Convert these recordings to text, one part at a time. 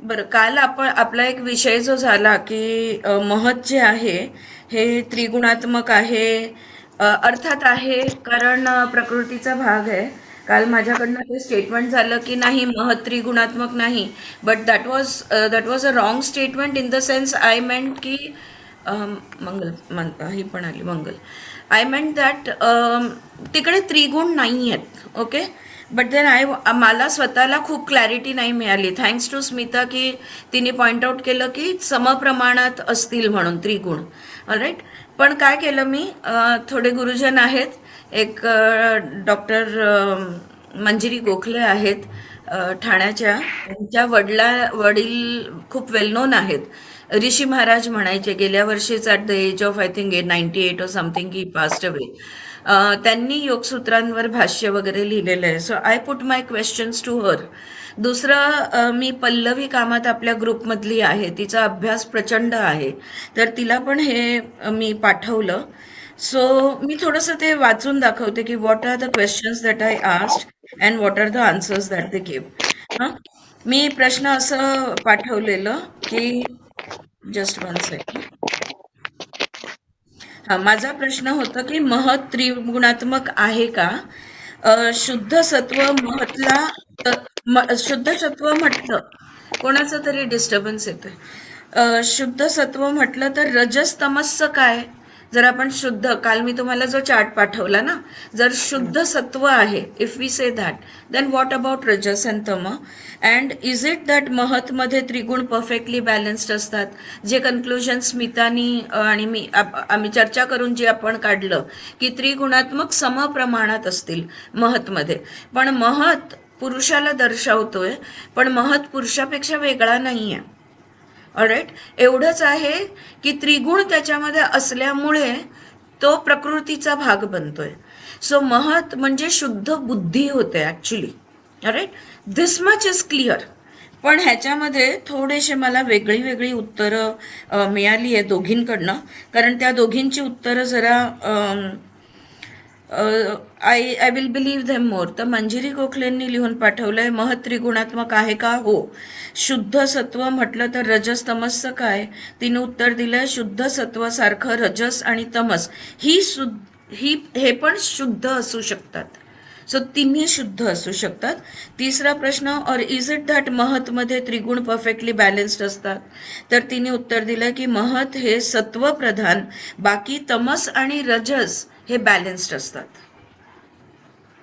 बरं, काल आपण आपला एक विषय जो झाला की महत् जे आहे हे त्रिगुणात्मक आहे. अर्थात आहे, कारण प्रकृतीचा भाग आहे. काल माझ्याकडनं ते स्टेटमेंट झालं की नाही, महत् त्रिगुणात्मक नाही. But that was a wrong statement in the sense I मेंट की ही पण आली मंगल. आय मेंट दॅट तिकडे त्रिगुण नाही आहेत. ओके. बट देन मला स्वतःला खूप क्लॅरिटी नाही मिळाली, थँक्स टू स्मिता, की तिने पॉइंट आउट केलं की समप्रमाणात असतील म्हणून त्रिगुण. ऑलराईट. पण काय केलं मी, थोडे गुरुजन आहेत, एक डॉक्टर मंजिरी गोखले आहेत, ठाण्याच्या. त्यांच्या वडील खूप वेल नोन आहेत. ऋषी महाराज म्हणायचे, गेल्या वर्षीच at the age of I think 98 और समथिंग ही पास्ट अवे. त्यांनी योगसूत्रांवर भाष्य वगैरे लिहिलेलं आहे. So I put my questions to her. दुसरं, मी पल्लवी कामत आपल्या ग्रुपमधली आहे, तिचा अभ्यास प्रचंड आहे, तर तिला पण हे मी पाठवलं. सो मी थोडंसं ते वाचून दाखवते की what are the questions that I asked and what are the answers that they give. हां. मी प्रश्न असं पाठवलेलं की, जस्ट वन सेकंड. हा, माझा प्रश्न होता की महत् त्रिगुणात्मक आहे का? शुद्ध सत्व महतला, शुद्ध सत्व म्हटलं, कोणाचं तरी डिस्टर्बन्स येतोय. शुद्ध सत्व म्हटलं तर रजस तमसचं काय? जर आपण शुद्ध, काल मी तुम्हाला जो चार्ट पाठवला ना, जर शुद्ध सत्व आहे, if we say that, then what about rajas and tamas? And is it that महतमध्ये त्रिगुण परफेक्टली बॅलन्स्ड असतात? जे कन्क्लुजन स्मितानी आणि मी आम्ही चर्चा करून जे आपण काढलं की त्रिगुणात्मक समप्रमाणात असतील महतमध्ये. पण महत पुरुषाला दर्शवतोय, पण महत पुरुषापेक्षा वेगळा नाहीये. ऑलराईट. एवढंच आहे की त्रिगुण त्याच्यामध्ये असल्यामुळे तो प्रकृतीचा भाग बनतोय. सो महत म्हणजे शुद्ध बुद्धी होते actually. All right. This much is clear. पण ह्याच्यामध्ये थोडेसे मला वेगळी वेगळी उत्तरं मिळाली आहे दोघींकडनं, कारण त्या दोघींची उत्तरं जरा I will believe them more. तर मंजिरी गोखलेंनी लिहून पाठवलंय, महत् त्रिगुणात्मक आहे का? हो. शुद्ध सत्व म्हटलं तर रजस तमसचं काय? तिने उत्तर दिलंय, शुद्ध सत्वासारखं रजस आणि तमस हे पण शुद्ध असू शकतात. सो तिन्ही शुद्ध असू शकतात. तिसरा प्रश्न, और इज इट दॅट महतमध्ये त्रिगुण परफेक्टली बॅलन्स्ड असतात? तर तिने उत्तर दिलं की महत हे सत्व प्रधान, बाकी तमस आणि रजस हे बॅलन्स्ड असतात.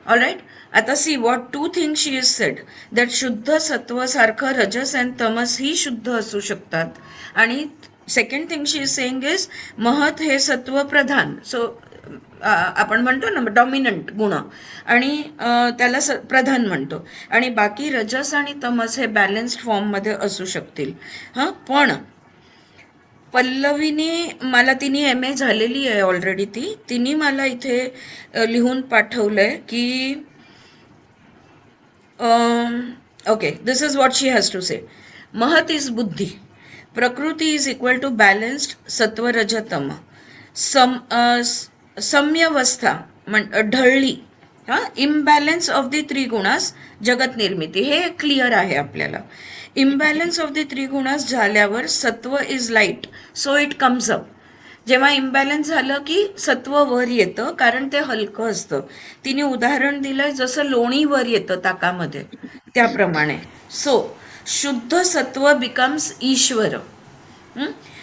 ऑलराईट. आता see what two things she is sed, that शुद्ध सत्वसारखं रजस अँड तमस ही शुद्ध असू शकतात. आणि second thing she is saying is महत हे सत्व प्रधान, सो आपण म्हणतो ना डॉमिनंट गुण, आणि त्याला प्रधान म्हणतो, आणि बाकी रजस आणि तमस हे बॅलन्स्ड फॉर्ममध्ये असू शकतील. हां. पण पल्लवीने मला, तिने MA झालेली आहे ऑलरेडी, तिने मला इथे लिहून पाठवलंय की okay, this is what she has to say. Mahat is buddhi, prakriti is equal to balanced सत्वरजतम, सम्यवस्था ढळली, हा, इम्बॅलन्स ऑफ दी त्रिगुणास जगत निर्मिती, हे क्लिअर आहे आपल्याला. इम्बॅलन्स ऑफ दी त्रिगुणास झाल्यावर सत्व is light, so it comes up. जेव्हा इम्बॅलन्स झालं की सत्व वर येतं, कारण ते हलकं असतं. तिने उदाहरण दिलंय, जसं लोणी वर येतं ताकामध्ये, त्याप्रमाणे. सो शुद्ध सत्व बिकम्स ईश्वर.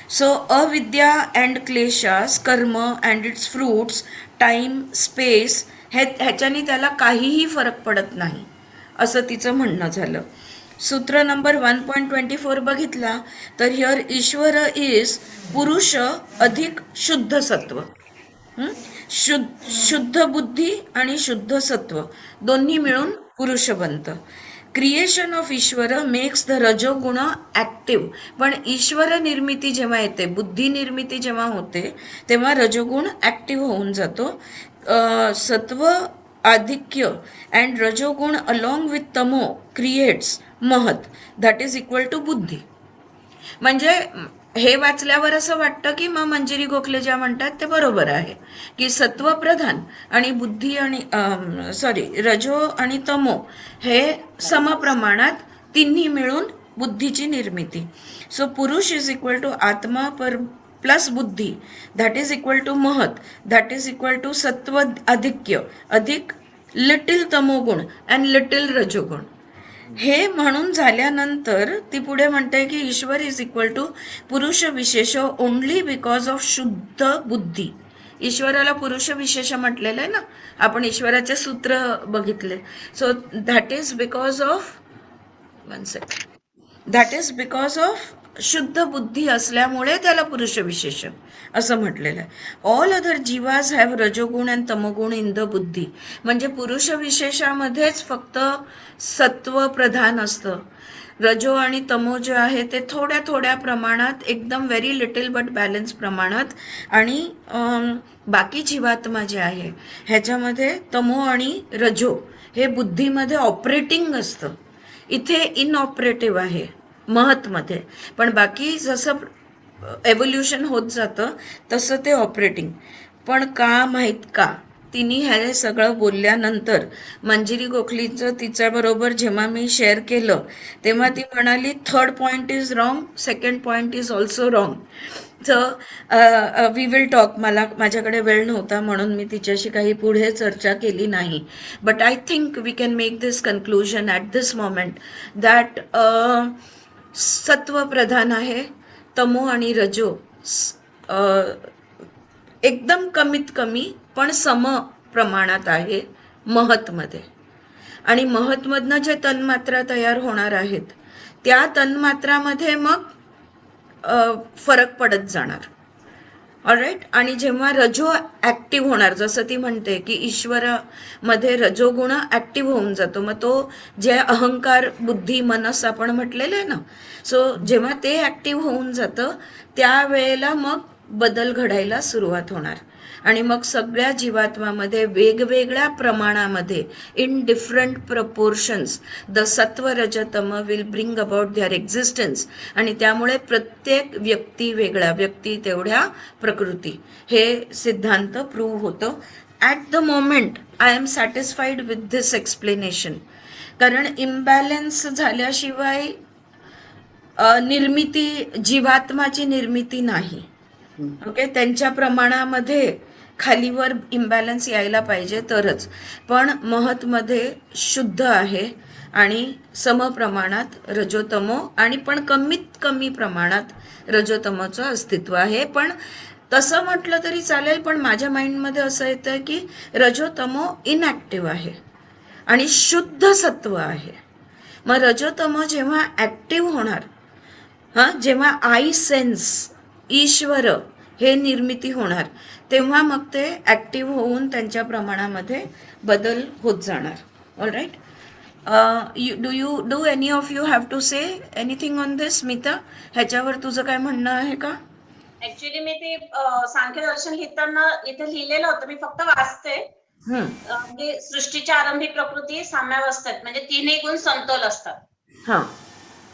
सो अविद्या अँड क्लेशास, कर्म and its fruits, time, space, ह्याच्याने त्याला काहीही फरक पडत नाही, असं तिचं म्हणणं झालं. सूत्र नंबर 1.24 बघितला तर हिअर ईश्वर इज पुरुष अधिक शुद्ध सत्व. शुद्ध बुद्धी आणि शुद्ध सत्व दोन्ही मिळून पुरुष बनतं. Creation of Ishwar makes the रजोगुण ॲक्टिव्ह. पण ईश्वर निर्मिती जेव्हा येते, बुद्धी निर्मिती जेव्हा होते, तेव्हा रजोगुण ॲक्टिव्ह होऊन जातो. सत्व आधिक्य अँड रजोगुण अलॉंग विथ तमो क्रिएट्स महत, दॅट इज इक्वल टू बुद्धी. म्हणजे हे वाचल्यावर असं वाटतं की मग मंजिरी गोखले ज्या म्हणतात ते बरोबर आहे, की सत्वप्रधान आणि बुद्धी आणि रजो आणि तमो हे समप्रमाणात तिन्ही मिळून बुद्धीची निर्मिती. सो पुरुष इज इक्वल टू आत्मा पर प्लस बुद्धी, दॅट इज इक्वल टू महत, दॅट इज इक्वल टू सत्व अधिक्य अधिक लिटिल तमोगुण अँड लिटिल रजोगुण. हे म्हणून झाल्यानंतर ती पुढे म्हणते की ईश्वर इज इक्वल टू पुरुष विशेष ओनली बिकॉज ऑफ शुद्ध बुद्धी. ईश्वराला पुरुष विशेष म्हटलेलं आहे ना, आपण ईश्वराचे सूत्र बघितले. So that is because of one second, that is because of शुद्ध बुद्धी असल्यामुळे त्याला पुरुष विशेष असं म्हटलेलं आहे. ऑल अदर जीवाज हॅव रजोगुण अँड तमोगुण इन द बुद्धी. म्हणजे पुरुष विशेषामध्येच फक्त सत्व प्रधान असतं. रजो आणि तमो जे आहे ते थोड्या थोड्या प्रमाणात, एकदम व्हेरी लिटिल बट बॅलन्स प्रमाणात, आणि बाकी जीवात्मा जे आहे ह्याच्यामध्ये तमो आणि रजो हे बुद्धीमध्ये ऑपरेटिंग असतं. इथे इनऑपरेटिव्ह आहे महत्मध्ये, पण बाकी जसं एव्होल्युशन होत जातं तसं ते ऑपरेटिंग. पण का माहीत का, तिने हे सगळं बोलल्यानंतर मंजिरी गोखलीचं तिच्याबरोबर जेव्हा मी शेअर केलं तेव्हा ती म्हणाली third point is wrong, second point is also wrong. तर वी विल टॉक. माझ्याकडे वेळ नव्हता म्हणून मी तिच्याशी काही पुढे चर्चा केली नाही. But I think we can make this conclusion at this moment that सत्व प्रधान आहे, तमो आणि रजो एकदम कमीत कमी पण सम प्रमाणात आहे महतमध्ये. आणि महतमधनं जे तन्मात्रा तयार होणार आहेत त्या तन्मात्रामध्ये मग फरक पडत जाणार. ऑलराईट. आणि जेव्हा रजो ॲक्टिव्ह होणार, जसं ती म्हणते की ईश्वरामध्ये रजोगुण ॲक्टिव्ह होऊन जातो, मग तो जे अहंकार बुद्धी मनस आपण म्हटलेलं आहे ना, सो जेव्हा ते ॲक्टिव्ह होऊन जातं त्यावेळेला मग बदल घडायला सुरुवात होणार. आणि मग सगळ्या जीवात्मामध्ये वेगवेगळ्या प्रमाणामध्ये in different proportions the sattva रजतम will bring about their existence. आणि त्यामुळे प्रत्येक व्यक्ती वेगळा, व्यक्ती तेवढ्या प्रकृती, हे सिद्धांत प्रूव्ह होतं. At the moment I am satisfied with this explanation, कारण इम्बॅलन्स झाल्याशिवाय निर्मिती, जीवात्माची निर्मिती नाही. ओके, त्यांच्या प्रमाणामध्ये खालीवर इम्बॅलन्स यायला पाहिजे तरच. पण महतमध्ये शुद्ध आहे आणि समप्रमाणात रजोतमो, आणि पण कमीत कमी प्रमाणात रजोतमोचं अस्तित्व आहे. पण तसं म्हटलं तरी चालेल, पण माझ्या माइंडमध्ये असं येतं की रजोतमो इनॲक्टिव्ह आहे आणि शुद्ध सत्व आहे. मग रजोतमो जेव्हा ॲक्टिव्ह होणार, जेव्हा आय सेन्स ईश्वर हे निर्मिती होणार, तेव्हा मग ते ॲक्टिव्ह होऊन त्यांच्या प्रमाणामध्ये बदल होत जाणार. All right. Do any of you have to say anything on this? Smita, ह्याच्यावर तुझं काय म्हणणं आहे का? ऍक्च्युली मी ते सांख्य दर्शन लिहिताना इथे लिहिलेलं होतं, मी फक्त वाचते. म्हणजे सृष्टीच्या आरंभी प्रकृती साम्यावस्थेत, म्हणजे तीनही गुण समतोल असतात.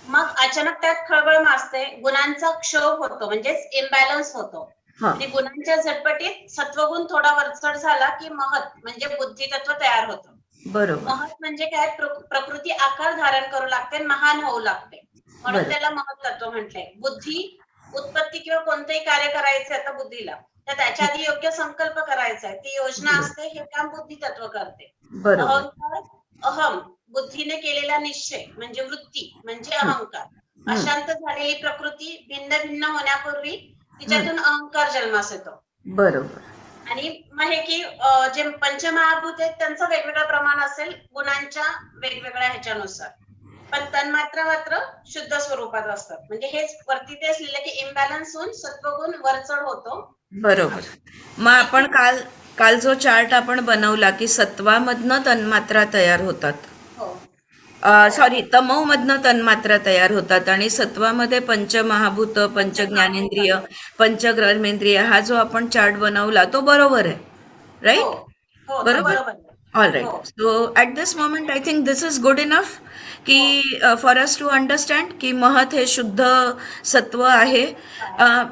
मग अचानक त्यात खळबळ माजते, गुणांचा क्षोभ होतो, म्हणजेच इम्बॅलन्स होतो. आणि गुणांच्या झटपटीत सत्वगुण थोडा वरचढ झाला की महत म्हणजे बुद्धी तत्व तयार होतं. बरोबर. महत म्हणजे काय, प्रकृती आकार धारण करू लागते, महान होऊ लागते, म्हणून त्याला महत तत्व म्हटलंय. बुद्धी उत्पत्ती किंवा कोणतेही कार्य करायचे आता बुद्धीला, तर त्याच्या आधी योग्य संकल्प करायचा आहे, ती योजना असते, हे काम बुद्धी तत्व करते. अहंकार, अहम बुद्धीने केलेला निश्चय म्हणजे वृत्ती म्हणजे अहंकार. अशांत झालेली प्रकृती भिन्न भिन्न होण्यापूर्वी तिच्यातून अहंकार जन्मास येतो. बरोबर. आणि मग हे की जे पंचमहाभूत आहेत त्यांचं वेगवेगळं प्रमाण असेल गुणांच्या वेगवेगळ्या ह्याच्यानुसार, पण तन्मात्रा मात्र शुद्ध स्वरूपात असतात. म्हणजे हेच वरती तेच लिहिलं की इम्बॅलन्स होऊन सत्वगुण वरचढ होतो. बरोबर. मग आपण काल जो चार्ट आपण बनवला की सत्वामधनं तन्मात्रा तयार होतात, सॉरी तमोमधनं तन्मात्रा तयार होतात, आणि सत्वामध्ये पंचमहाभूत, पंचज्ञानेंद्रिय, पंचकर्मेंद्रिय, हा जो आपण चार्ट बनवला तो बरोबर आहे, राईट? बरोबर. All right. So at this moment I think this is good enough की फॉर अस टू अंडरस्टँड की महत हे शुद्ध सत्व आहे.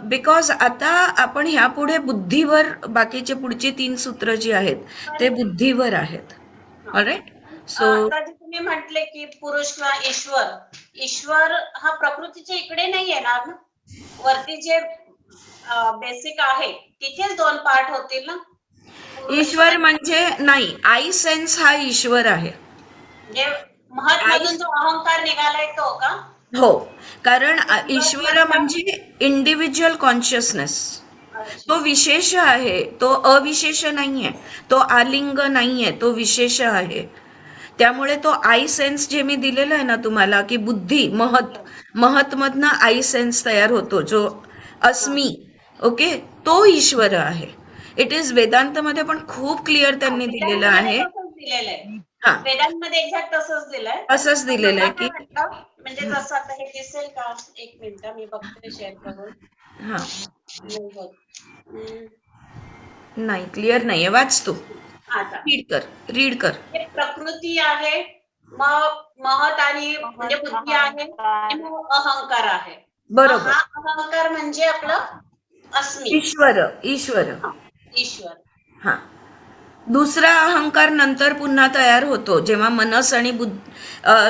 बिकॉज आता आपण ह्यापुढे बुद्धीवर, बाकीचे पुढची 3 सूत्र जी आहेत ते बुद्धीवर आहेत. All right. सो तुम्ही म्हटले की पुरुष किंवा ईश्वर हा प्रकृतीच्या इकडे नाही येणार ना, वरती जे बेसिक आहे तिथेच 2 पार्ट होतील ना, पुरुष ईश्वर आणि म्हणजे नाही, आय सेन्स हा ईश्वर आहे. जे महत आय मधून जो अहंकार निघालाय तो का? हो, कारण ईश्वर ईश्वर मधला म्हणजे इंडिव्हिज्युअल कॉन्शियसनेस. तो अच्छा विशेष आहे, तो अविशेष नाहीये, तो आलिंग नाहीये, तो विशेष आहे. त्यामुळे तो आय सेन्स जे मी दिलेला आहे ना तुम्हाला, की बुद्धी महतमधनं आय सेन्स तयार होतो, जो हा अस्मी, ओके, तो ईश्वर आहे. इट इज वेदांतमध्ये पण खूप क्लिअर हा त्यांनी दिलेलं वेदांमध्ये आहे. तसंच दिलेलं आहे. हा, वेदांमध्ये एक्झॅक्ट तसंच दिलंय. असंच पण दिलेलं मला आहे काय की वाटतं म्हणजे जसं आता हे दिसेल का, एक मिनिट मी बघते शेअर करून. हा, नाही होत. नाही क्लिअर नाहीये, वाच तू, आता रीड कर. हे प्रकृती आहे, मग महत आणि म्हणजे बुद्धी आहे आणि मग अहंकार आहे. मग बरोबर, हा अहंकार म्हणजे आपलं अस्मी. ईश्वर, ईश्वर. हा, ईश्वर. हा, दुसरा अहंकार नंतर पुन्हा तयार होतो जेव्हा मनस आणि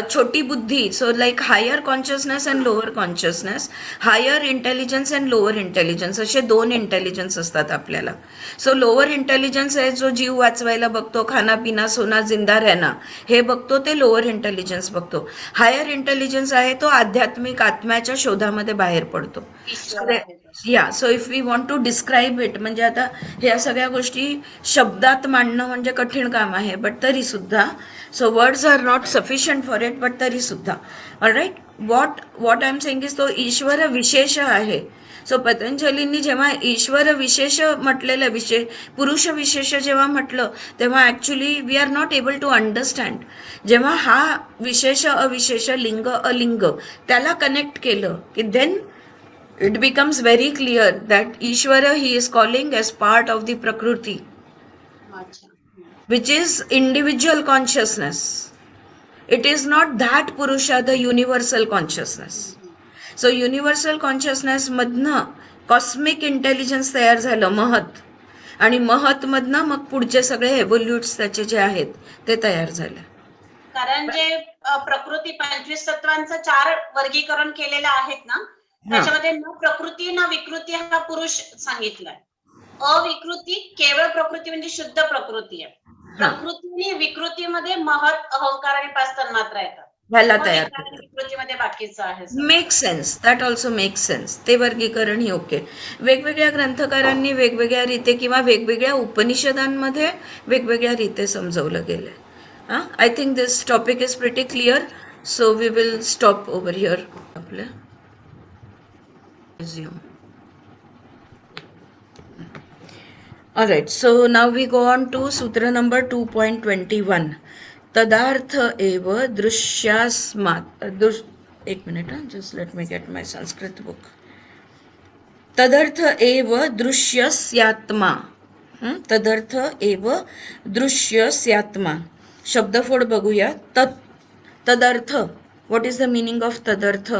छोटी बुद्धी, so like higher consciousness and lower consciousness, higher intelligence and lower intelligence, असे 2 इंटेलिजन्स असतात आपल्याला. सो लोअर इंटेलिजन्स आहे जो जीव वाचवायला बघतो, खाना पिना सोना जिंदा रहना हे बघतो, ते लोअर इंटेलिजन्स बघतो. हायर इंटेलिजन्स आहे तो आध्यात्मिक आत्म्याच्या शोधामध्ये बाहेर पडतो. ईश्वर आहे तो. Yeah, so if we want to describe it, म्हणजे आता ह्या सगळ्या गोष्टी शब्दात मांडणं म्हणजे कठीण काम आहे, बट तरी सुद्धा, so words are not sufficient for it, but तरी सुद्धा alright, what I am saying is तो ईश्वर विशेष आहे. सो पतंजलींनी जेव्हा ईश्वर विशेष म्हटलेलं, पुरुष विशेष जेव्हा म्हटलं, तेव्हा actually we are not able to understand. जेव्हा हा विशेष अविशेष लिंग अलिंग त्याला कनेक्ट केलं की then it becomes very clear that Ishvara he is calling as part of the Prakriti, अच्छा. which is individual consciousness. It is not that Purusha, the universal consciousness. So universal consciousness मधनं cosmic intelligence तयार झालं, महत, आणि महत मधनं मग पुढचे सगळे एव्होल्यूट्स त्याचे जे आहेत ते तयार झाले. कारण जे प्रकृती 25 तत्वांचं 4 वर्गीकरण केलेलं आहेत ना, हा, त्याच्यामध्ये न प्रकृती न विकृती हा पुरुष सांगितलाय. अविकृती केवळ प्रकृती म्हणजे शुद्ध प्रकृती आहे. हा, प्रकृती आणि विकृतीमध्ये महत, अहंकार आणि 5 तन्मात्रा येतात. ह्याला मग तयार विकार आणि करतात. विकृतीमध्ये बाकीचं आहे सगळं. Make sense, that also make sense. ते वर्गीकरण ही ओके. वेगवेगळ्या ग्रंथकारांनी वेगवेगळ्या रीते किंवा वेगवेगळ्या उपनिषदांमध्ये वेगवेगळ्या रीते समजवलं गेलं. I think this topic is pretty clear, so we will stop over here. आपलं resume. Alright, so now we go on to Sutra number 2.21. तदार्थ एव दृश्यास्मात्, एक minute, just let me get my Sanskrit book. तदर्थ एव दृश्यस्यात्मा, तदर्थ एव दृश्यस्यात्मा. शब्दफोड बघूया. तदर्थ, what is the meaning of तदर्थ?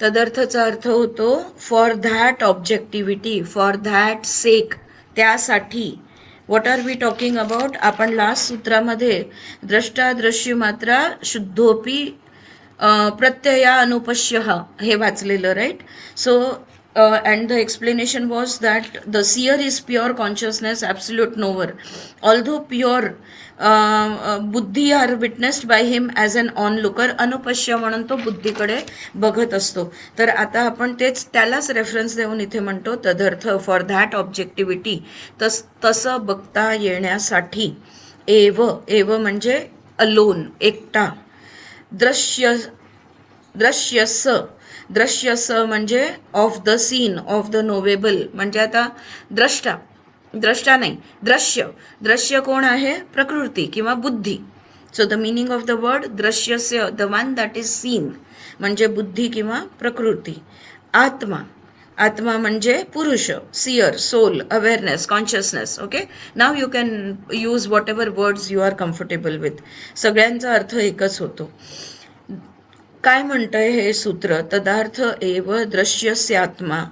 तदर्थचा अर्थ होतो for that objectivity, for that sake, त्यासाठी. What are we talking about? आपण लास्ट सूत्रामध्ये द्रष्टा दृश्य मात्रा शुद्धोपी प्रत्यया अनुपश्य हे वाचलेलं, right? So and the explanation was that the seer is pure consciousness, absolute knower. Although pure बुद्धी are witnessed by him as an onlooker, अनुपश्य म्हणून तो बुद्धीकडे बघत असतो. तर आता आपण तेच त्यालाच रेफरन्स देऊन इथे म्हणतो तदर्थ, फॉर दॅट ऑब्जेक्टिव्हिटी, तसं बघता येण्यासाठी. एव म्हणजे अलोन, एकटा. दृश्यस म्हणजे of the scene, of the knowable, म्हणजे आता द्रष्टा नाही, दृश्य कोण आहे? प्रकृती किंवा बुद्धी. So the meaning of the word दृश्यस्य, the one that is seen, म्हणजे बुद्धी किंवा प्रकृती. आत्मा म्हणजे पुरुष, seer, soul, awareness, consciousness. Okay, now you can use whatever words you are comfortable with. सगळ्यांचा अर्थ एकच होतो. काय म्हणतंय हे सूत्र? तदार्थ एव दृश्यस्यात्मा,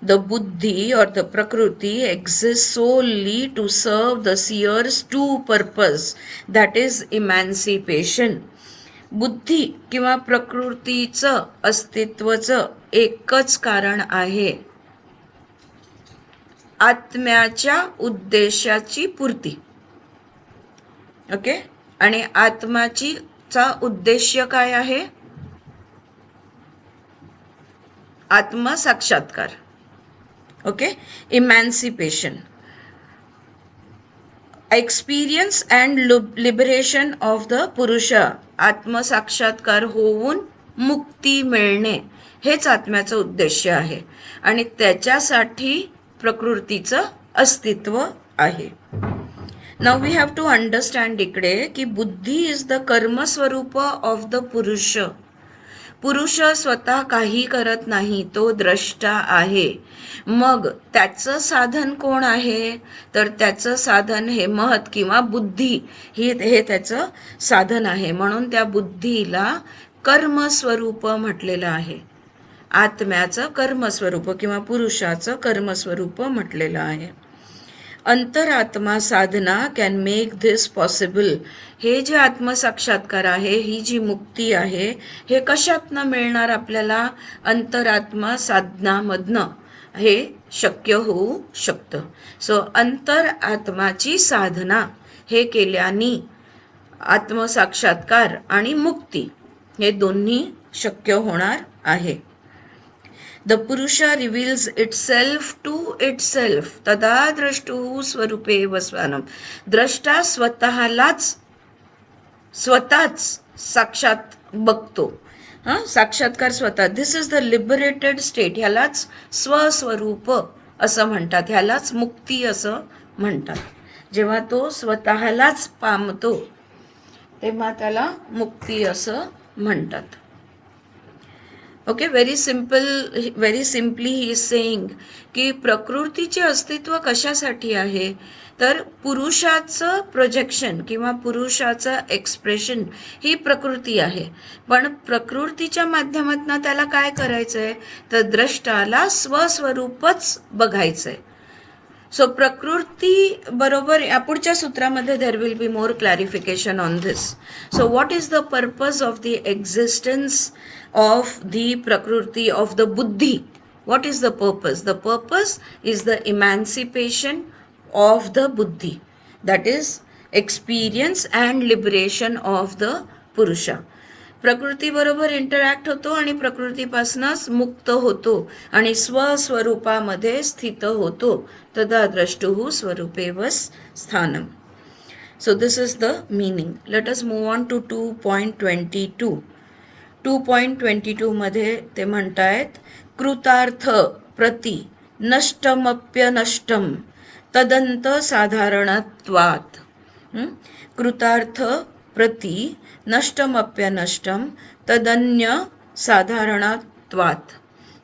द बुद्धी or the prakriti exist solely to serve the seers to purpose, that is emancipation. बुद्धी किंवा प्रकृतीचं अस्तित्वाचं एकच कारण आहे, आत्म्याच्या उद्देशाची पूर्ती. ओके, आणि आत्माची चा उद्देश्य काय आहे? आत्मसाक्षात्कार. Okay, emancipation, experience and liberation of the Purusha. आत्मसाक्षात्कार होऊन मुक्ती मिळणे हेच आत्म्याचं उद्देश आहे आणि त्याच्यासाठी प्रकृतीचं अस्तित्व आहे. Now we have to understand इकडे की बुद्धी इज द कर्मस्वरूप ऑफ द पुरुष. पुरुष स्वतः काही करत नाही, तो द्रष्टा आहे. मग त्याचं साधन कोण आहे? तर त्याचं साधन हे महत किंवा बुद्धी हे त्याचं साधन आहे. म्हणून त्या बुद्धीला कर्मस्वरूप म्हटलेलं आहे. आत्म्याचं कर्मस्वरूप किंवा पुरुषाचं कर्मस्वरूप म्हटलेलं आहे. अंतरात्मा साधना कॅन मेक धिस पॉसिबल. हे जे आत्मसाक्षात्कार आहे, ही जी मुक्ती आहे, हे कशातनं मिळणार आपल्याला? अंतरात्मा साधनामधनं हे शक्य होऊ शकतं. सो अंतरात्माची साधना हे केल्याने आत्मसाक्षात्कार आणि मुक्ती हे दोन्ही शक्य होणार आहे. The Purusha reveals itself to itself. तदा द्रष्टुः स्वरूपे वस्वानम. द्रष्टा स्वतःच साक्षात बघतो. साक्षात्कार स्वतः. दिस इज द लिबरेटेड स्टेट. ह्यालाच स्वस्वरूप असं म्हणतात, ह्यालाच मुक्ती असं म्हणतात. जेव्हा तो स्वतःलाच पामतो तेव्हा त्याला मुक्ती असं म्हणतात. Okay, very simply he is saying की प्रकृतीचे अस्तित्व कशासाठी आहे? तर पुरुषाचं प्रोजेक्शन किंवा पुरुषाचं एक्सप्रेशन ही प्रकृती आहे. पण प्रकृतीच्या माध्यमातून त्याला काय करायचंय? तर द्रष्टाला स्वस्वरूपच बघायचंय. सो प्रकृती बरोबर पुढच्या सूत्रामध्ये there will be more clarification on this. So what is the purpose of the existence of the प्रकृती ऑफ द बुद्धी? What is the purpose? The purpose is the emancipation of the buddhi, that is experience and liberation of the purusha. प्रकृती बरोबर interact होतो आणि प्रकृतीपासूनच मुक्त होतो आणि स्वस्वरूपामध्ये स्थित होतो. तदा द्रष्टुः स्वरूपेव स्थानम. So this is the meaning. Let us move on to 2.22. 2.22 मध्ये ते म्हणतायत कृतार्थ प्रति नष्टमप्यनष्टम तदंत साधारणत्वात्. कृतार्थ प्रति नष्टमप्यनष्टम तदन्य साधारणत्वात्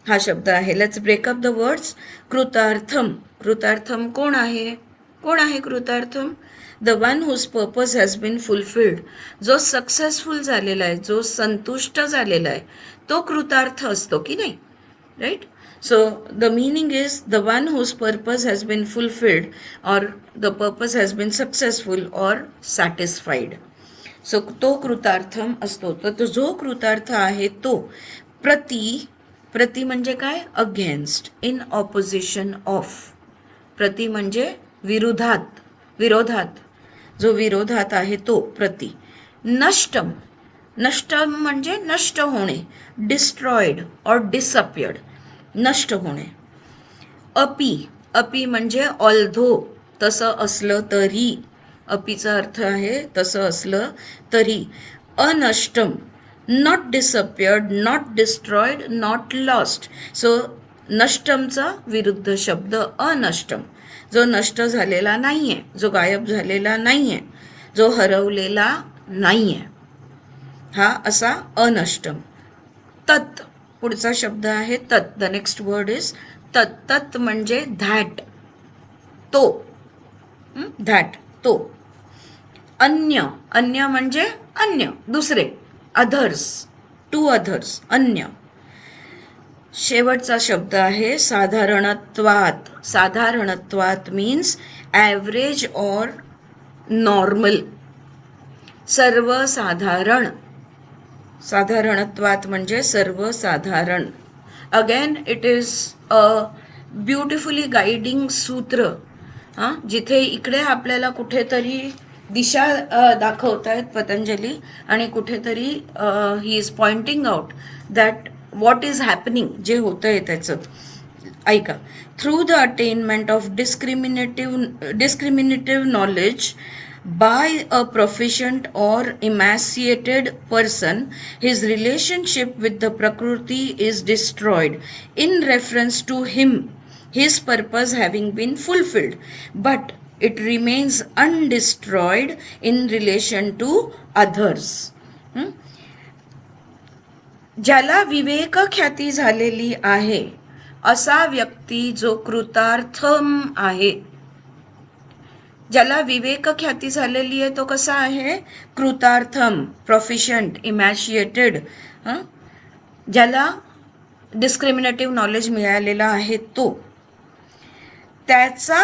हा शब्द आहे. Let's break up the words. कृतार्थम. कृतार्थम कोण आहे? कोण आहे कृतार्थम? The one whose purpose has been fulfilled. जो सक्सेसफुल झालेला आहे, जो संतुष्ट झालेला आहे, तो कृतार्थ असतो की नाही? Right. So the meaning is the one whose purpose has been fulfilled or the purpose has been successful or satisfied. So तो कृतार्थम असतो. तर जो कृतार्थ आहे तो प्रति म्हणजे काय? Against, in opposition of. प्रति म्हणजे विरोधात. जो विरोधात आहे तो प्रति. नष्टम. नष्टम म्हणजे नष्ट होणे, डिस्ट्रॉइड और डिसअपियर्ड, नष्ट होणे. अपि म्हणजे ऑल्धो, तसं असलं तरी. अपीचा अर्थ आहे तसं असलं तरी. अनष्टम, not disappeared, not destroyed, not lost. So नष्टमचा विरुद्ध शब्द अनष्टम. जो नष्ट झालेला नाहीये, जो गायब झालेला नाहीये, जो हरवलेला नाहीये, हा असा अनष्टम. तत् पुढचा शब्द आहे तत्. द नेक्स्ट वर्ड इज तत्. तत् म्हणजे धॅट, तो. धॅट, तो. अन्य. अन्य म्हणजे अन्य, दुसरे, अदर्स. टू अदर्स, अन्य. शेवटचा शब्द आहे साधारणत्वात. साधारणत्वात मीन्स ॲव्हरेज ऑर नॉर्मल, सर्वसाधारण. साधारणत्वात म्हणजे सर्वसाधारण. Again it is a beautifully guiding सूत्र. जिथे इकडे आपल्याला कुठेतरी दिशा दाखवतायत पतंजली आणि कुठेतरी he is pointing out that what is happening, जे होतंय त्याचं. ऐका. Through the attainment of discriminative knowledge by a proficient or emaciated person, his relationship with the Prakriti is destroyed in reference to him, his purpose having been fulfilled, but it remains undestroyed in relation to others. ज्याला विवेक ख्याती झालेली आहे असा व्यक्ती जो कृतार्थम आहे. ज्याला विवेक ख्याती झालेली आहे तो कसा आहे? कृतार्थम, प्रोफिशियंट, इमॅशिएटेड. ज्याला डिस्क्रिमिनेटिव्ह नॉलेज मिळालेला आहे तो. त्याचा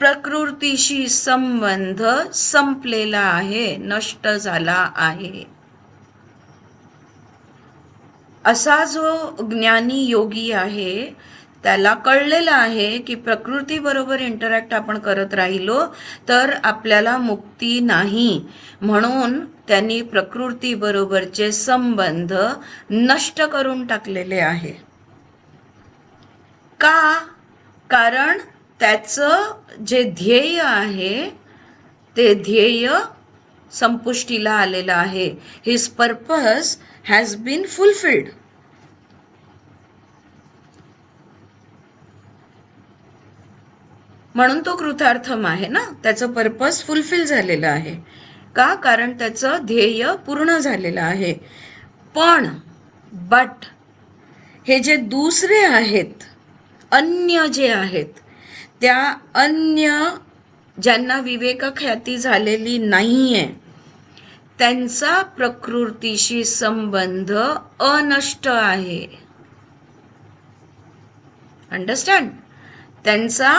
प्रकृतीशी संबंध संपलेला आहे, नष्ट झाला आहे. असा जो ज्ञानी योगी आहे त्याला कळलेलं आहे की प्रकृती बरोबर इंटरॅक्ट आपण करत राहिलो तर आपल्याला मुक्ती नाही. म्हणून त्यांनी प्रकृती बरोबरचे संबंध नष्ट करून टाकलेले आहे. का? कारण त्याचं जे ध्येय आहे ते ध्येय संपुष्टीला आलेलं आहे. His purpose has been fulfilled. म्हणून तो कृतार्थम आहे ना, त्याचं पर्पज फुलफिल झालेलं आहे. का? कारण त्याचं ध्येय पूर्ण झालेलं आहे. पण बट हे जे दुसरे आहेत, अन्य जे आहेत, त्या अन्य ज्यांना विवेक ख्याती झालेली नाहीये त्यांचा प्रकृतीशी संबंध अनष्ट आहे. अंडरस्टँड? त्यांचा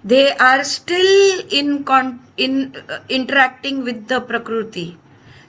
they are still in interacting with the प्रकृती.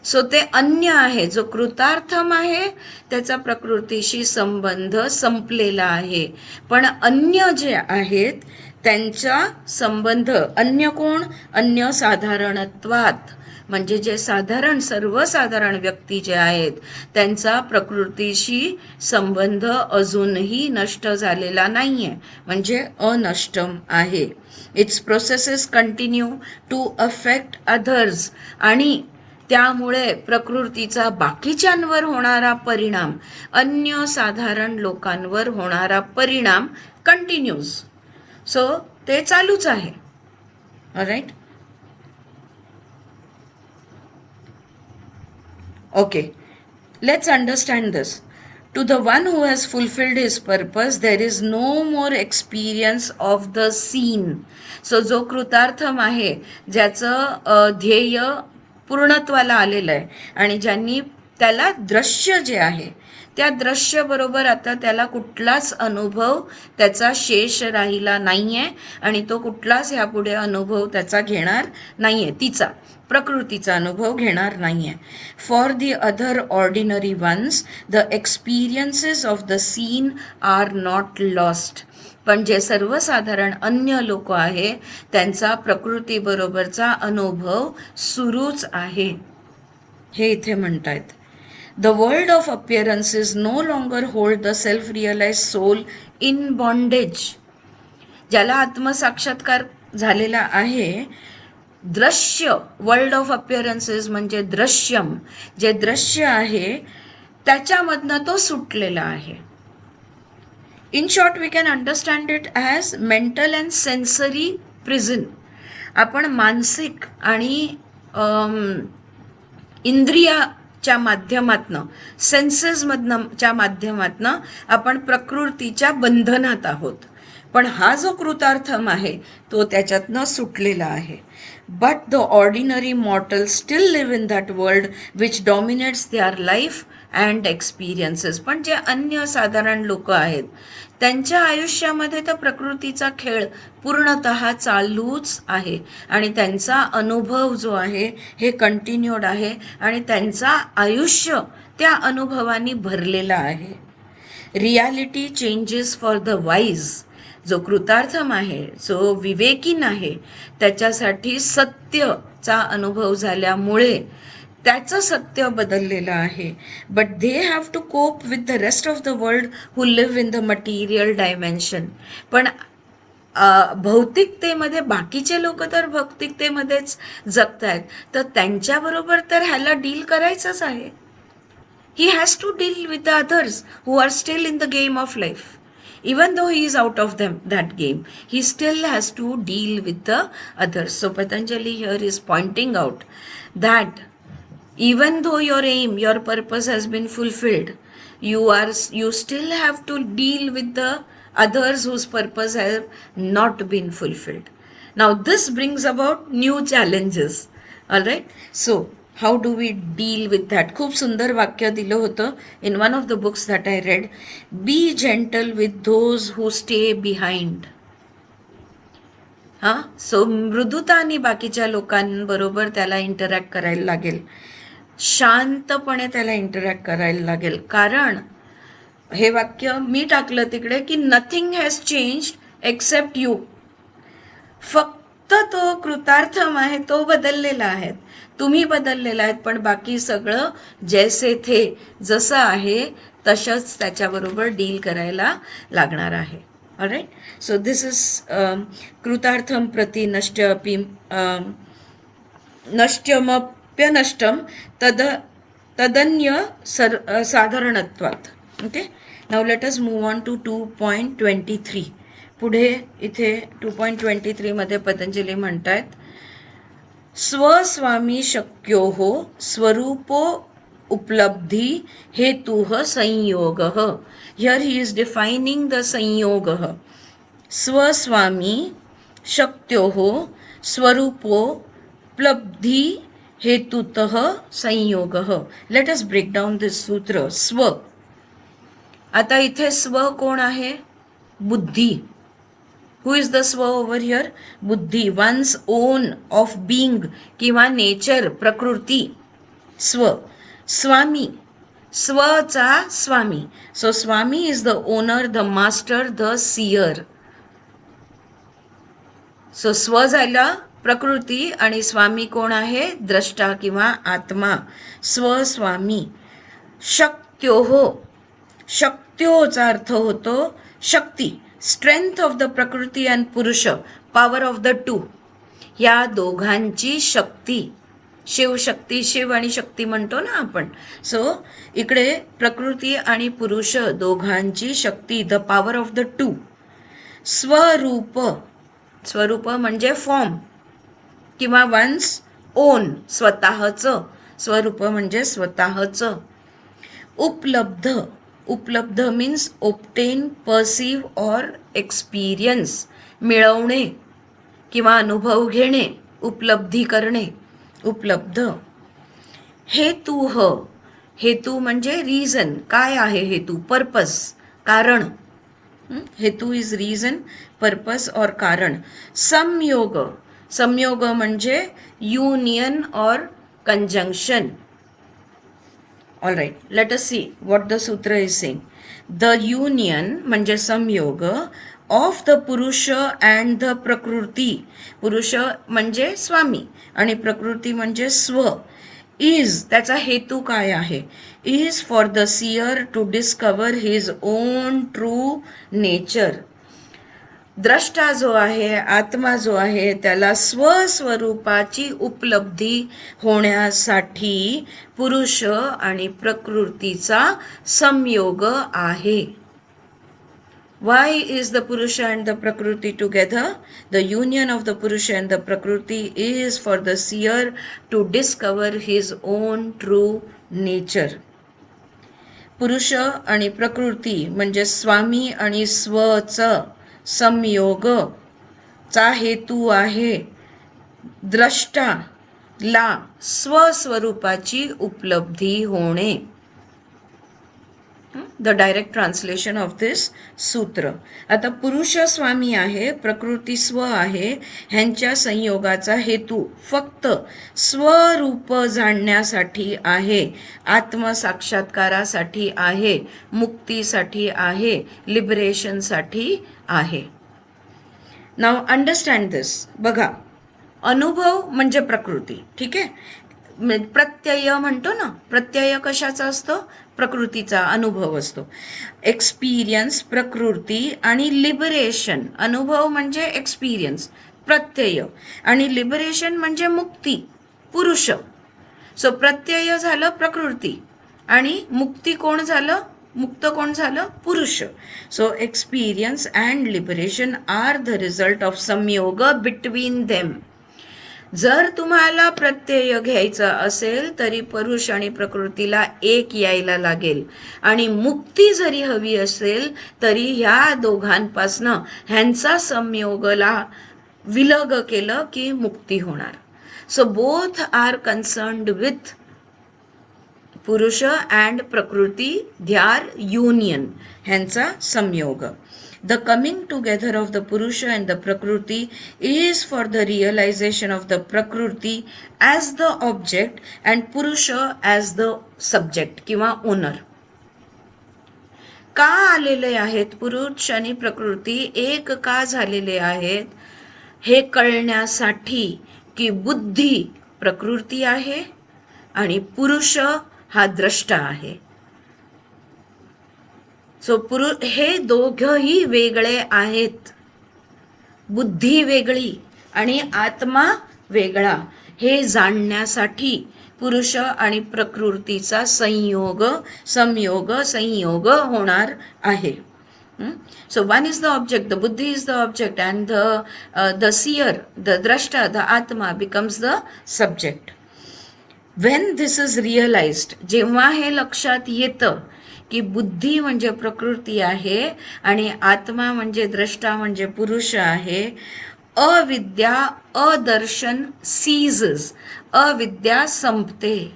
सो ते अन्य आहे. जो कृतार्थम आहे त्याचा प्रकृतीशी संबंध संपलेला आहे. पण अन्य जे आहेत त्यांचा संबंध, अन्य कोण? अन्य साधारणत्वात, म्हणजे जे साधारण सर्वसाधारण व्यक्ती जे आहेत त्यांचा प्रकृतीशी संबंध अजूनही नष्ट झालेला नाहीये, म्हणजे अनष्टम आहे. Its processes continue to affect others. आणि त्यामुळे प्रकृतीचा बाकीच्यांवर होणारा परिणाम, अन्य साधारण लोकांवर होणारा परिणाम कंटिन्यूज. सो ते चालूच आहे. All right. Okay, let's understand this. To the one who has fulfilled his purpose, there is no more experience of the seen. So जो कृतार्थम आहे, ज्याचं ध्येय पूर्णत्वाला आलेलं आहे आणि ज्यांनी त्याला दृश्य जे आहे त्या दृश्य बरोबर आता त्याला कुठलाच अनुभव त्याचा शेष राहिला नाहीये आणि तो कुठलाच ह्यापुढे अनुभव त्याचा घेणार नाहीये, तिचा प्रकृतीचा अनुभव घेणार नाहीये. For the other ordinary ones the experiences of the seen are not lost. पण जे सर्वसाधारण अन्य लोक आहे त्यांचा प्रकृतीबरोबरचा अनुभव सुरूच आहे, हे इथे म्हणतायत. The world of appearances no longer hold the self-realized soul in bondage. ज्याला आत्मसाक्षात्कार झालेला आहे, दृश्य, वर्ल्ड ऑफ अपिअरन्सेस म्हणजे दृश्यम, जे दृश्य आहे त्याच्यामधनं तो सुटलेला आहे. In short we can understand it as mental and sensory prison. आपण मानसिक आणि इंद्रियाच्या माध्यमातनं, सेन्सेसमधनच्या माध्यमातनं आपण प्रकृतीच्या बंधनात आहोत. पण हा जो कृतार्थम आहे तो त्याच्यातनं सुटलेला आहे. But the ordinary mortal still live in that world which dominates their life and experiences. पण जे अन्य साधारण लोक आहेत त्यांच्या आयुष्यामध्ये तर प्रकृतीचा खेळ पूर्णतः चालूच आहे आणि त्यांचा अनुभव जो आहे हे कंटिन्यूड आहे आणि त्यांचा आयुष्य त्या अनुभवांनी भरलेला आहे. Reality changes for the wise. जो कृतार्थम आहे, जो विवेकीन आहे, त्याच्यासाठी सत्यचा अनुभव झाल्यामुळे त्याचं सत्य बदललेलं आहे. But they have to cope with the rest of the world who live in the material dimension. पण भौतिकतेमध्ये बाकीचे लोक तर भौतिकतेमध्येच जगत आहेत, तर त्यांच्याबरोबर तर ह्याला डील करायचंच आहे. He has to deal with the others who are still in the game of life. Even though he is out of that game, he still has to deal with the others. So Patanjali here is pointing out that even though your aim, your purpose has been fulfilled, you still have to deal with the others whose purpose have not been fulfilled. Now this brings about new challenges. All right. So how do we deal with that? खूप सुंदर वाक्य दिलं होतं in one of the books that I read. Be gentle with those who stay behind. So मृदुताने बाकीच्या लोकांबरोबर त्याला interact करायला लागेल, शांतपणे त्याला इंटरॅक्ट करायला लागेल. कारण हे वाक्य मी टाकलं तिकडे की nothing has changed except you. फक्त तो कृतार्थम आहे, तो बदललेला आहे, तुम्ही बदललेला आहेत, पण बाकी सगळं जैसे थे, जसं आहे तसंच त्याच्याबरोबर डील करायला लागणार आहे. ऑलराईट. सो दिस इज कृतार्थम प्रति नष्ट्यपि नष्ट्यमप्यनष्टम तदन्य साधारणत्वात. Okay. Now let us move on to 2.23. पुढे इथे 2.23 मध्ये पतंजली म्हणतायत, स्वस्वामी शक्योः स्वरूपो उपलब्धी हेतुः संयोगः. Here he is defining the संयोगः. स्वस्वामी शक्योः स्वरूपो उपलब्धी हेतुतः संयोगः. लेट अस ब्रेक डाउन दिस सूत्र. स्व. आता इथे स्व कोण आहे? बुद्धी. Who is the swa over here? Buddhi, one's own of being किंवा nature, प्रकृती. स्व. स्वामी, स्वचा स्वामी. So Swami is the owner, the master, the seer. So स्व झाला प्रकृती आणि स्वामी कोण आहे? द्रष्टा किंवा आत्मा. स्वस्वामी. शक्योः. शक्त्योचा अर्थ होतो शक्ती, स्ट्रेंथ ऑफ द प्रकृती अँड पुरुष, पॉवर ऑफ द टू. या दोघांची शक्ती. शिवशक्ती, शिव आणि शक्ती म्हणतो ना आपण. सो इकडे प्रकृती आणि पुरुष दोघांची शक्ती, the power of the two. स्वरूप. स्वरूप म्हणजे फॉर्म किंवा वन्स ओन, स्वतःचं. स्वरूप म्हणजे स्वतःचं. उपलब्ध. उपलब्ध मीन्स ऑब्टेन, परसीव और एक्सपिरियन्स. मिळवणे किंवा अनुभव घेणे, उपलब्धी करणे. उपलब्ध. हेतुः. हेतू म्हणजे रिझन. काय आहे हेतू? पर्पस, कारण. हेतू इज रिझन, पर्पस और कारण. संयोग. संयोग म्हणजे युनियन और conjunction. All right, let us see what the sutra is saying. The union म्हणजे संयोग of the purusha and the prakriti. पुरुष म्हणजे स्वामी आणि प्रकृती म्हणजे स्व. is, त्याचा हेतू काय आहे? is for the seer to discover his own true nature. द्रष्टा जो आहे, आत्मा जो आहे, त्याला स्वस्वरूपाची उपलब्धी होण्यासाठी पुरुष आणि प्रकृतीचा संयोग आहे. Why is the Purusha and the Prakriti together? The union of the Purusha and the Prakriti is for the seer to discover his own true nature. पुरुष आणि प्रकृती म्हणजे स्वामी आणि स्वचं संयोग चा हेतू आहे द्रष्टाला स्वस्वरूपाची उपलब्धी होणे. द डायरेक्ट ट्रान्सलेशन ऑफ दिस सूत्र. आता पुरुष स्वामी आहे, प्रकृती स्व आहे, ह्यांच्या संयोगाचा हेतू फक्त स्वरूप जाणण्यासाठी आहे, आत्मसाक्षात्कारासाठी आहे, मुक्तीसाठी आहे, लिबरेशनसाठी आहे. नाव अंडरस्टँड दिस. बघा, अनुभव म्हणजे प्रकृती, ठीक आहे. प्रत्यय म्हणतो ना, प्रत्यय कशाचा असतो? प्रकृतीचा अनुभव असतो. एक्सपिरियन्स प्रकृती आणि लिबरेशन. अनुभव म्हणजे एक्सपिरियन्स, प्रत्यय, आणि लिबरेशन म्हणजे मुक्ती, पुरुष. सो प्रत्यय झालं प्रकृती आणि मुक्ती कोण झालं? मुक्त कोण झालं? पुरुष. So experience and liberation are the result of संयोग बिटवीन देम. जर तुम्हाला प्रत्यय घ्यायचा असेल तरी पुरुष आणि प्रकृतीला एक यायला लागेल, आणि मुक्ती जरी हवी असेल तरी ह्या दोघांपासनं ह्यांचा संयोगला विलग केलं की मुक्ती होणार. So both are concerned with पुरुष अँड प्रकृती, ध्यार युनियन, ह्यांचा संयोग. The coming together of the Purusha and the Prakriti is for the realization of the Prakriti as the object and Purusha as the subject किंवा owner. का आलेले आहेत पुरुष आणि प्रकृती, एक का झालेले आहेत हे कळण्यासाठी की बुद्धी प्रकृती आहे आणि पुरुष हा द्रष्टा आहे. सो हे दोघंही वेगळे आहेत. बुद्धी वेगळी आणि आत्मा वेगळा हे जाणण्यासाठी पुरुष आणि प्रकृतीचा संयोग होणार आहे. So one is the object, the buddhi is the object, and the seer, the drashta, the atma becomes the subject. When this is realized, जेव्हा हे लक्षात येतं की बुद्धी म्हणजे प्रकृती आहे आणि आत्मा म्हणजे द्रष्टा म्हणजे पुरुष आहे, अविद्या, अदर्शन सीजेस, अविद्या संपते.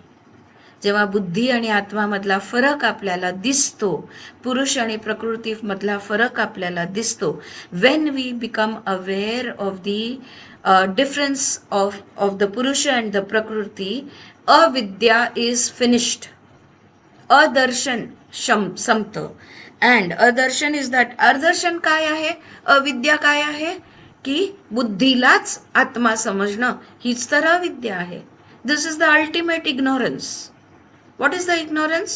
जेव्हा बुद्धी आणि आत्मामधला फरक आपल्याला दिसतो, पुरुष आणि प्रकृती मधला फरक आपल्याला दिसतो, when we become aware of the difference of the Purusha and the prakriti, avidya is finished. अदर्शन संपतं. And adarshan is that. अदर्शन काय आहे? अविद्या काय आहे? की बुद्धीलाच आत्मा समजणं, हीच तर अविद्या आहे. This is the ultimate ignorance. What is the ignorance?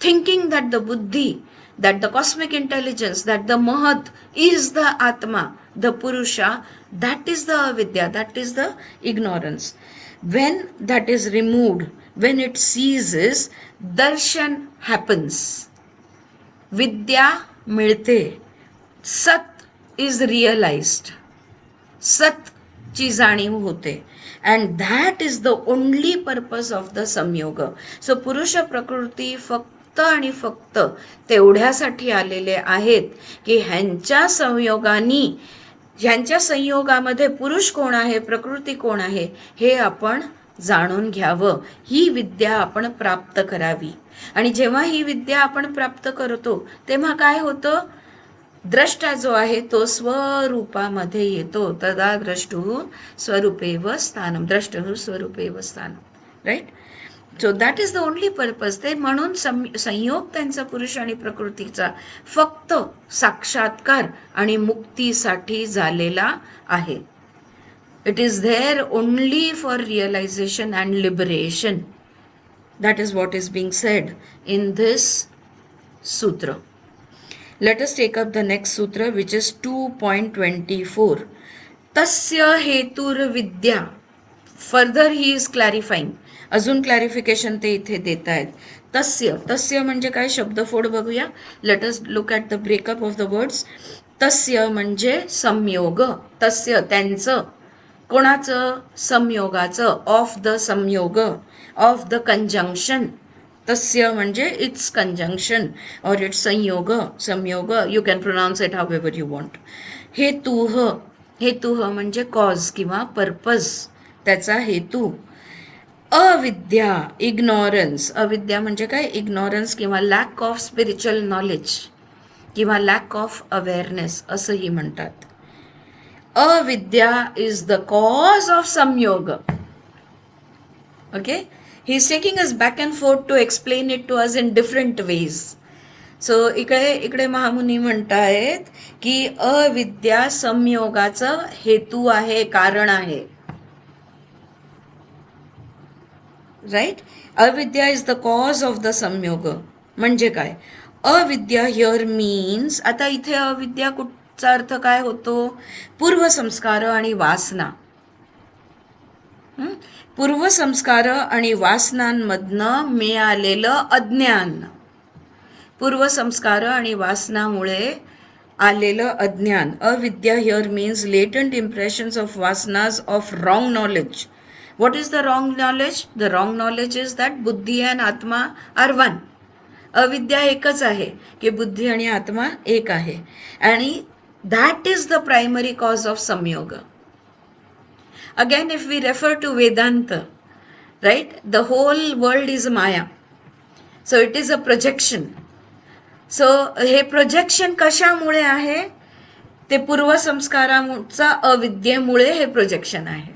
Thinking that the buddhi, that the cosmic intelligence, that the Mahat is the Atma, the Purusha, that is the avidya, that is the ignorance. When that is removed, when it ceases, darshan happens. Vidya मिळते. Sat is realized. Sat ची जाणीव होते. And that is the only purpose of the samyoga. So पुरुष प्रकृती फक्त आणि फक्त तेवढ्यासाठी आलेले आहेत की ह्यांच्या संयोगामध्ये पुरुष कोण आहे, प्रकृती कोण आहे हे आपण जाणून घ्यावं, ही विद्या आपण प्राप्त करावी. आणि जेव्हा ही विद्या आपण प्राप्त करतो तेव्हा काय होतं? द्रष्टा जो आहे तो स्वरूपामध्ये येतो. तदा द्रष्टुः स्वरूपेव स्थानम, द्रष्टुः स्वरूपेव स्थानम, right. So that is the only purpose. ते म्हणून संयोग त्यांचा पुरुष आणि प्रकृतीचा फक्त साक्षात्कार आणि मुक्तीसाठी झालेला आहे. It is there only for realization and liberation. That is what is being said in this सूत्र. Let us take up the next sutra, which is 2.24. Tasya hetur vidya. Further he is clarifying. अजून clarification ते इथे देत आहेत. तस्य म्हणजे काय? शब्दफोड बघूया. Let us look at the breakup of the words. तस्य म्हणजे संयोग. तस्य त्यांचं, कोणाचं? संयोगाचं. ऑफ द संयोग, ऑफ द कंजंक्शन. तस्य म्हणजे इट्स कंजंक्शन और इट्स संयोग, you can pronounce it how ever you want. हेतुः म्हणजे कॉज किंवा पर्पज, त्याचा हेतू. अविद्या, इग्नॉरन्स. अविद्या म्हणजे काय? इग्नॉरन्स किंवा लॅक ऑफ स्पिरिच्युअल नॉलेज किंवा लॅक ऑफ अवेअरनेस असंही म्हणतात. अविद्या इज द कॉज ऑफ संयोग. Okay, he's taking us back and forth to explain it to us in different ways. So इकडे महामुनी म्हणतायत की अविद्या संयोगाचं हेतू आहे, कारण आहे. राईट. अविद्या is the cause of the संयोग. म्हणजे काय? अविद्या हिअर मीन्स, आता इथे अविद्या कुठचा अर्थ काय होतो? पूर्वसंस्कार आणि वासना. पूर्वसंस्कार आणि वासनांमधनं मिळालेलं अज्ञान. पूर्वसंस्कार आणि वासनामुळे आलेलं अज्ञान. Avidya here means latent impressions of vasanas of wrong knowledge. What is the wrong knowledge? The wrong knowledge is that buddhi and atma are one. अविद्या एकच आहे की बुद्धी आणि आत्मा एक आहे, आणि that is the primary cause of संयोग. Again, if we refer to Vedanta, right, the whole world is Maya. So it is a projection. So हे प्रोजेक्शन कशामुळे आहे? ते पूर्वसंस्काराचा अविद्येमुळे हे प्रोजेक्शन आहे.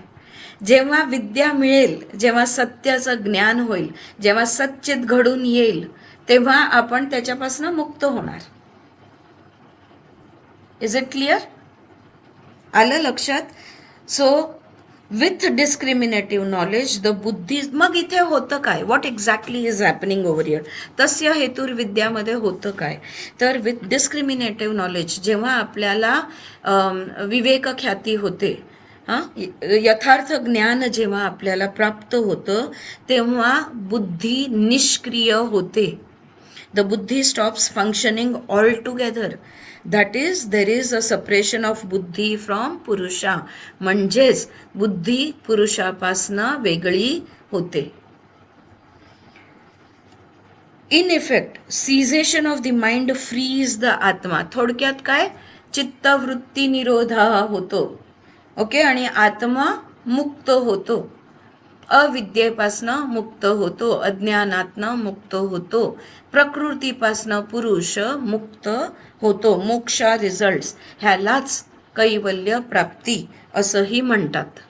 जेव्हा विद्या मिळेल, जेव्हा सत्याचं ज्ञान होईल, जेव्हा सच्चित घडून येईल, तेव्हा आपण त्याच्यापासून मुक्त होणार. Is it clear? आलं लक्षात? सो विथ डिस्क्रिमिनेटिव्ह नॉलेज द बुद्धी. मग इथे होतं काय? What exactly is happening over here? तस्य हेतुर्विद्यामध्ये होतं काय? तर विथ डिस्क्रिमिनेटिव्ह नॉलेज, जेव्हा आपल्याला विवेक ख्याती होते, यथार्थ ज्ञान जेव्हा आपल्याला प्राप्त होतं, तेव्हा बुद्धी निष्क्रिय होते. The buddhi stops functioning all together. That is there is a separation of buddhi from Purusha. म्हणजेच बुद्धी पुरुषापासनं वेगळी होते. In effect cessation of the mind frees the atma. थोडक्यात काय? चित्तवृत्ती निरोधा होतो. ओके. आणि आत्मा मुक्त होतो. अविद्येपासनं मुक्त होतो, अज्ञानातनं मुक्त होतो, प्रकृतीपासनं पुरुष मुक्त होतो. मोक्षा रिझल्ट्स ह्यालाच कैवल्य प्राप्ती असंही म्हणतात.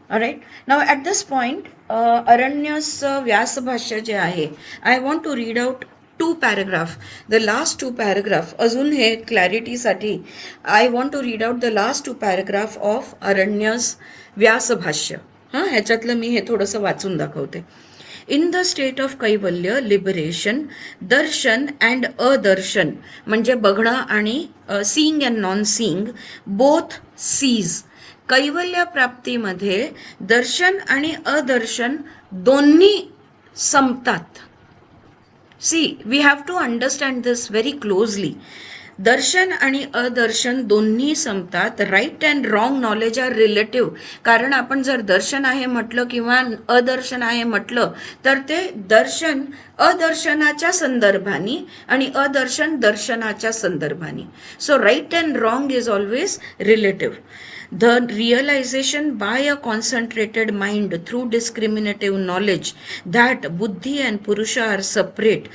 Alright. Now at this point Aranyas Vyasabhashya जे आहे, I want to read out 2 paragraph. The last 2 paragraph, अजून हे क्लॅरिटीसाठी I want to read out the last 2 paragraph of Aranyas Vyasabhashya. ह्याच्यातलं मी हे थोडंसं वाचून दाखवते. In the state of kaivalya liberation, darshan and adarshan म्हणजे बघणं आणि seeing and non seeing, both cease. कैवल्य प्राप्तीमध्ये दर्शन आणि अदर्शन दोन्ही संपतात. C, we have to understand this very closely. दर्शन आणि अदर्शन दोन्ही संपतात. Right and wrong knowledge are relative. कारण आपण जर दर्शन आहे म्हटलं किंवा अदर्शन आहे म्हटलं, तर ते दर्शन अदर्शनाच्या संदर्भाने आणि अदर्शन दर्शनाच्या संदर्भाने. So right and wrong is always relative. The realization by a concentrated mind through discriminative knowledge that buddhi and purusha are separate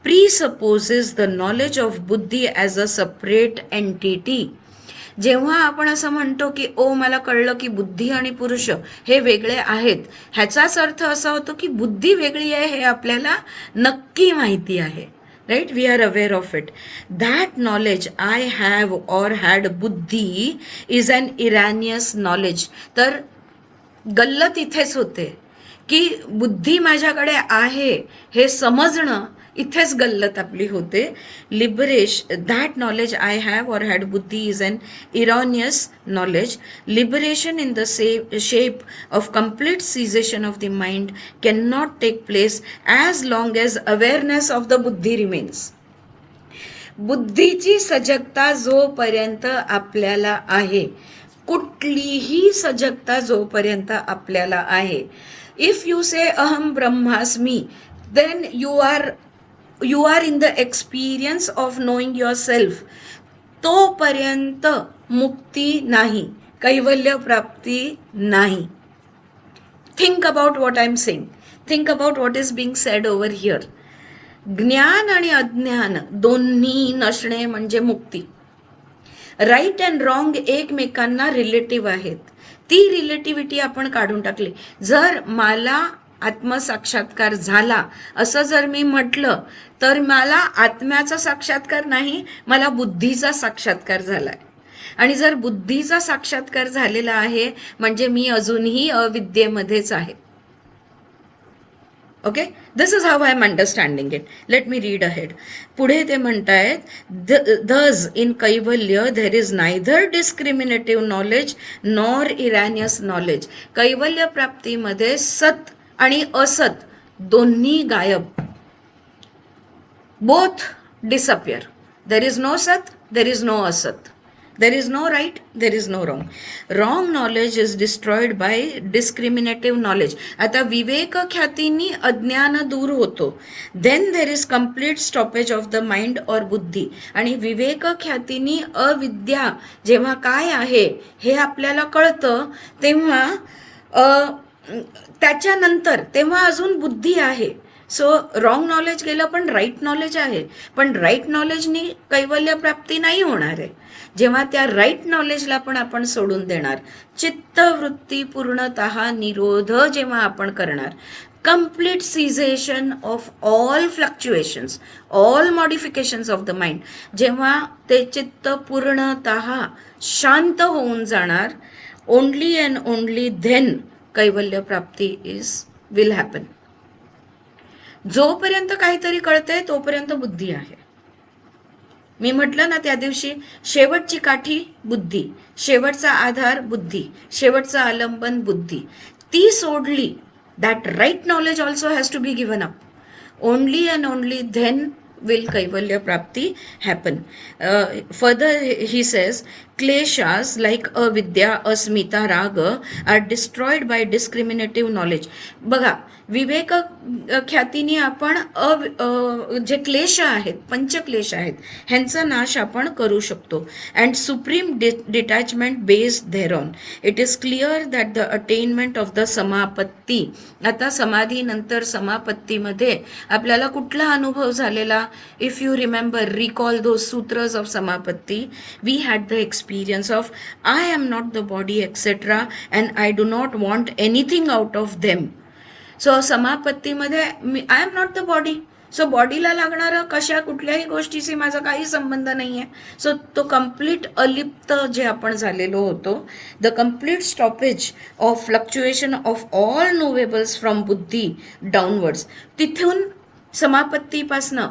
presupposes the knowledge of buddhi as a separate entity. जेव्हा आपण असं म्हणतो की ओ मला कळलं की बुद्धी आणि पुरुष हे वेगळे आहेत, ह्याचाच अर्थ असा होतो की बुद्धी वेगळी आहे हे आपल्याला नक्की माहिती आहे. Right? We are aware of it. That knowledge I have or had buddhi is an erroneous knowledge. तर गल्लत इथेच होते की बुद्धी माझ्याकडे आहे हे समजणं, इथेच गल्लत आपली होते. That knowledge I have or had buddhi is an erroneous knowledge. Liberation in the shape of complete cessation of the mind cannot take place as long as awareness of the buddhi remains. बुद्धीची सजगता जोपर्यंत आपल्याला आहे, कुठलीही सजगता जोपर्यंत आपल्याला आहे, if you से अहम ब्रह्मास्मी, then you are in the experience of knowing yourself. तोपर्यंत मुक्ती नाही, कैवल्य प्राप्ती नाही. Think about what I am saying, think about what is being sed over here. ज्ञान आणि अज्ञान दोन्ही नसणे म्हणजे मुक्ती. राईट अँड रॉंग एकमेकांना रिलेटिव्ह आहेत. ती रिलेटिव्हिटी आपण काढून टाकली. जर मला आत्मसाक्षात्कार झाला असं जर मी म्हटलं तर मला आत्म्याचा साक्षात्कार नाही, मला बुद्धीचा साक्षात्कार झालाय. आणि जर बुद्धीचा साक्षात्कार झालेला आहे म्हणजे मी अजूनही अविद्येमध्येच आहे. Okay, this is how I am understanding it. Let me read ahead. पुढे ते म्हणतायत, thus in Kaivalya there is neither discriminative knowledge nor erroneous knowledge. कैवल्य प्राप्तीमध्ये सत आणि असत दोन्ही गायब. Both disappear. There is no sat, there is no asat. There is no right, there is no wrong. Wrong knowledge is destroyed by discriminative knowledge. आता विवेक ख्यातीनी अज्ञान दूर होतो. Then there is complete stoppage of the mind or बुद्धी. आणि विवेक ख्यातीनी अविद्या जेव्हा काय आहे हे आपल्याला कळतं तेव्हा त्याच्यानंतर तेव्हा अजून बुद्धी आहे. सो रॉंग नॉलेज गेलं पण राईट नॉलेज आहे. पण राईट नॉलेजनी कैवल्य प्राप्ती नाही होणार आहे. जेव्हा त्या राईट नॉलेजला पण आपण सोडून देणार, चित्तवृत्ती पूर्णतः निरोध जेव्हा आपण करणार, complete cessation of all fluctuations, all modifications of the mind, जेव्हा ते चित्त पूर्णतः शांत होऊन जाणार, only and only then कैवल्य प्राप्ती will happen. जोपर्यंत काहीतरी कळतंय तोपर्यंत बुद्धी आहे. मी म्हटलं ना त्या दिवशी, शेवटची काठी बुद्धी, शेवटचा आधार बुद्धी, शेवटचा आलंबन बुद्धी. ती सोडली, that right knowledge also has to be given up. Only and only then will Kaivalya Prapti happen. Further he says, kleshas like avidya, asmita, raga are destroyed by discriminative knowledge. बघा, विवेक ख्यातीने आपण जे क्लेश आहेत, पंचक्लेश आहेत, ह्यांचा नाश आपण करू शकतो. And supreme detachment based thereon. It is clear that the attainment of the samapatti. आता समाधीनंतर समापत्तीमध्ये आपल्याला कुठला अनुभव झालेला? If you remember, recall those sutras of samapatti. We had the experience of I am not the body etcetera and I do not want anything out of them. So समापत्तीमध्ये I am not the body. So बॉडीला लागणारं कशा कुठल्याही गोष्टीशी माझा काही संबंध नाही आहे. सो तो कम्प्लीट अलिप्त जे आपण झालेलो होतो, the complete stoppage of fluctuation of all knowables from buddhi downwards. तिथून समापत्तीपासनं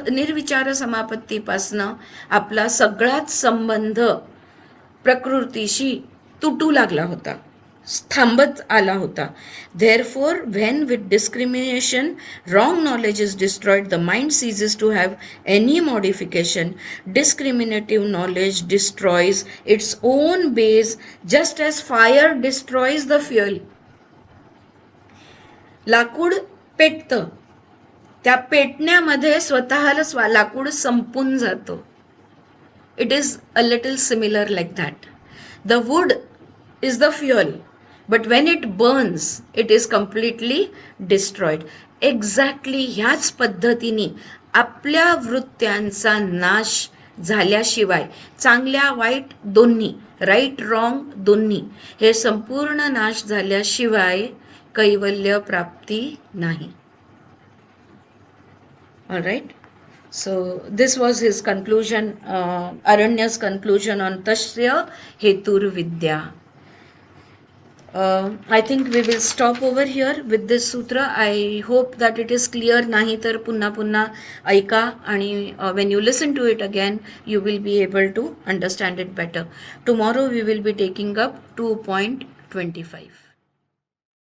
निर्विचार समापत्तीपासनं आपला सगळाच संबंध प्रकृतीशी तुटू लागला होता, थांबत आला होता. Therefore, when with discrimination wrong knowledge is destroyed, the mind ceases to have any modification. Discriminative knowledge destroys its own base just as fire destroys the fuel. लाकूड पेटतं, त्या पेटण्यामध्ये स्वतःला लाकूड संपून जातो. It is a little similar like that. The wood is the fuel, but when it burns, it is completely destroyed. Exactly ह्याच पद्धतीने आपल्या वृत्त्यांचा नाश झाल्याशिवाय, चांगल्या वाईट दोन्ही, राईट रॉंग दोन्ही, हे संपूर्ण नाश झाल्याशिवाय कैवल्य प्राप्ती नाही. All right. So this was his conclusion, Aranyas conclusion on Tasya Hetur Vidya. I think we will stop over here with this sutra. I hope that it is clear. Nahi tar punna punna aika, आणि when you listen to it again, you will be able to understand it better. Tomorrow we will be taking up 2.25.